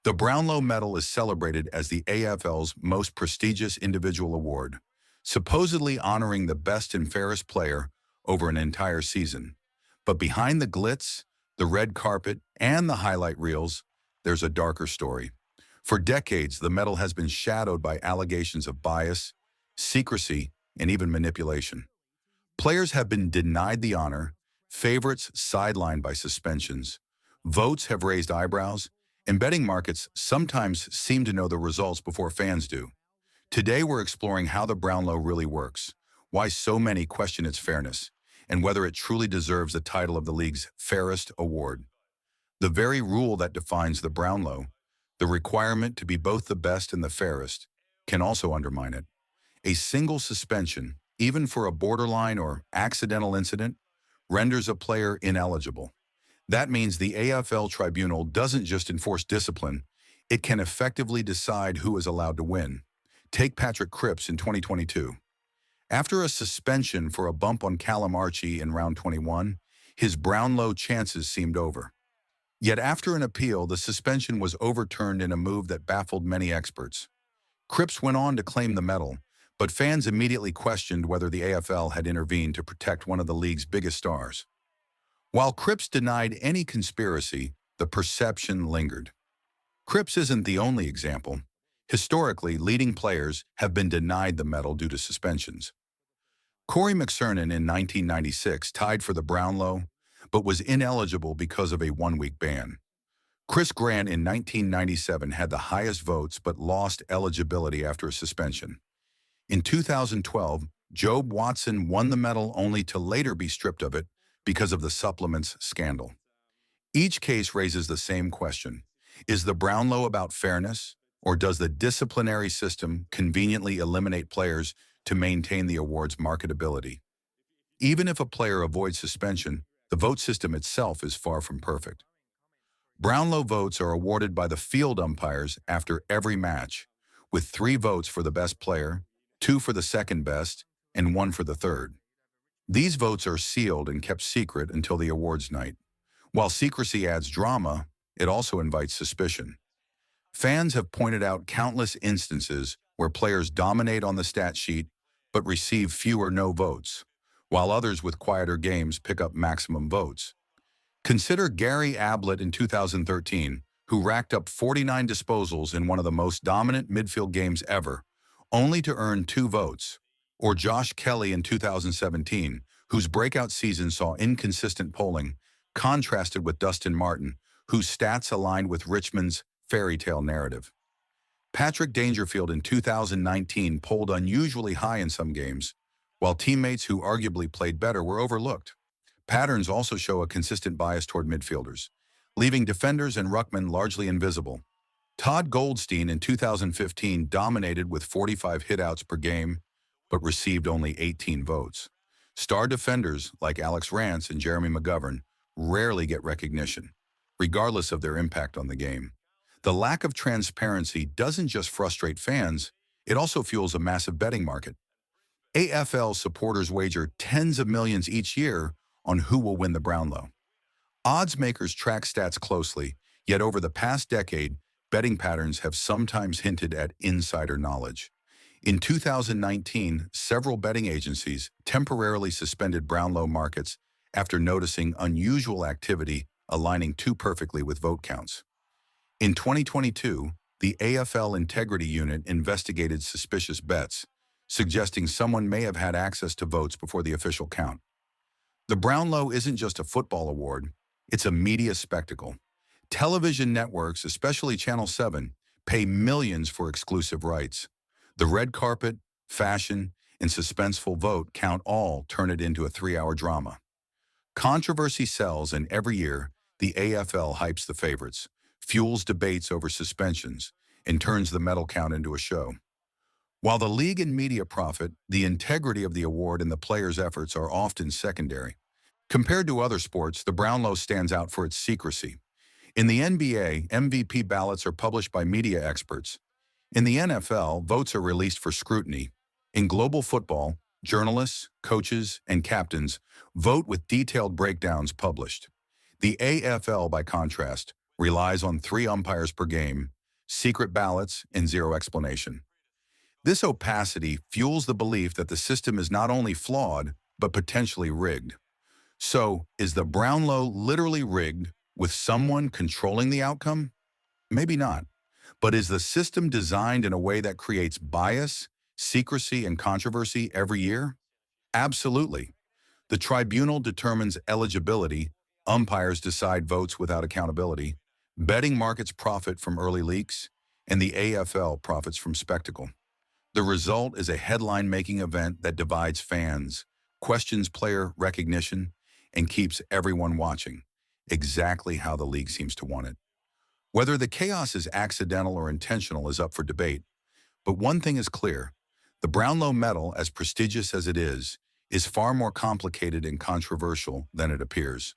The Brownlow Medal is celebrated as the AFL's most prestigious individual award, supposedly honoring the best and fairest player over an entire season. But behind the glitz, the red carpet, and the highlight reels, there's a darker story. For decades, the medal has been shadowed by allegations of bias, secrecy, and even manipulation. Players have been denied the honor, favorites sidelined by suspensions, votes have raised eyebrows, and betting markets sometimes seem to know the results before fans do. Today we're exploring how the Brownlow really works, why so many question its fairness, and whether it truly deserves the title of the league's fairest award. The very rule that defines the Brownlow, the requirement to be both the best and the fairest, can also undermine it. A single suspension, even for a borderline or accidental incident, renders a player ineligible. That means the AFL tribunal doesn't just enforce discipline, it can effectively decide who is allowed to win. Take Patrick Cripps in 2022. After a suspension for a bump on Callum Archie in round 21, his Brownlow chances seemed over. Yet after an appeal, the suspension was overturned in a move that baffled many experts. Cripps went on to claim the medal, but fans immediately questioned whether the AFL had intervened to protect one of the league's biggest stars. While Cripps denied any conspiracy, the perception lingered. Cripps isn't the only example. Historically, leading players have been denied the medal due to suspensions. Corey McSernan in 1996 tied for the Brownlow, but was ineligible because of a one-week ban. Chris Grant in 1997 had the highest votes but lost eligibility after a suspension. In 2012, Jobe Watson won the medal only to later be stripped of it because of the supplements scandal. Each case raises the same question. Is the Brownlow about fairness, or does the disciplinary system conveniently eliminate players to maintain the award's marketability? Even if a player avoids suspension, the vote system itself is far from perfect. Brownlow votes are awarded by the field umpires after every match, with 3 votes for the best player, 2 for the second best, and 1 for the third. These votes are sealed and kept secret until the awards night. While secrecy adds drama, it also invites suspicion. Fans have pointed out countless instances where players dominate on the stat sheet but receive few or no votes, while others with quieter games pick up maximum votes. Consider Gary Ablett in 2013, who racked up 49 disposals in one of the most dominant midfield games ever, only to earn 2 votes, or Josh Kelly in 2017, whose breakout season saw inconsistent polling, contrasted with Dustin Martin, whose stats aligned with Richmond's fairy tale narrative. Patrick Dangerfield in 2019 polled unusually high in some games, while teammates who arguably played better were overlooked. Patterns also show a consistent bias toward midfielders, leaving defenders and ruckmen largely invisible. Todd Goldstein in 2015 dominated with 45 hitouts per game, but received only 18 votes. Star defenders like Alex Rance and Jeremy McGovern rarely get recognition, regardless of their impact on the game. The lack of transparency doesn't just frustrate fans, it also fuels a massive betting market. AFL supporters wager tens of millions each year on who will win the Brownlow. Odds makers track stats closely, yet over the past decade, betting patterns have sometimes hinted at insider knowledge. In 2019, several betting agencies temporarily suspended Brownlow markets after noticing unusual activity aligning too perfectly with vote counts. In 2022, the AFL Integrity Unit investigated suspicious bets, suggesting someone may have had access to votes before the official count. The Brownlow isn't just a football award, it's a media spectacle. Television networks, especially Channel 7, pay millions for exclusive rights. The red carpet, fashion, and suspenseful vote count all turn it into a 3-hour drama. Controversy sells, and every year, the AFL hypes the favorites, fuels debates over suspensions, and turns the medal count into a show. While the league and media profit, the integrity of the award and the players' efforts are often secondary. Compared to other sports, the Brownlow stands out for its secrecy. In the NBA, MVP ballots are published by media experts. In the NFL, votes are released for scrutiny. In global football, journalists, coaches, and captains vote with detailed breakdowns published. The AFL, by contrast, relies on 3 umpires per game, secret ballots, and zero explanation. This opacity fuels the belief that the system is not only flawed, but potentially rigged. So, is the Brownlow literally rigged with someone controlling the outcome? Maybe not. But is the system designed in a way that creates bias, secrecy, and controversy every year? Absolutely. The tribunal determines eligibility, umpires decide votes without accountability, betting markets profit from early leaks, and the AFL profits from spectacle. The result is a headline-making event that divides fans, questions player recognition, and keeps everyone watching, exactly how the league seems to want it. Whether the chaos is accidental or intentional is up for debate, but one thing is clear. The Brownlow Medal, as prestigious as it is far more complicated and controversial than it appears.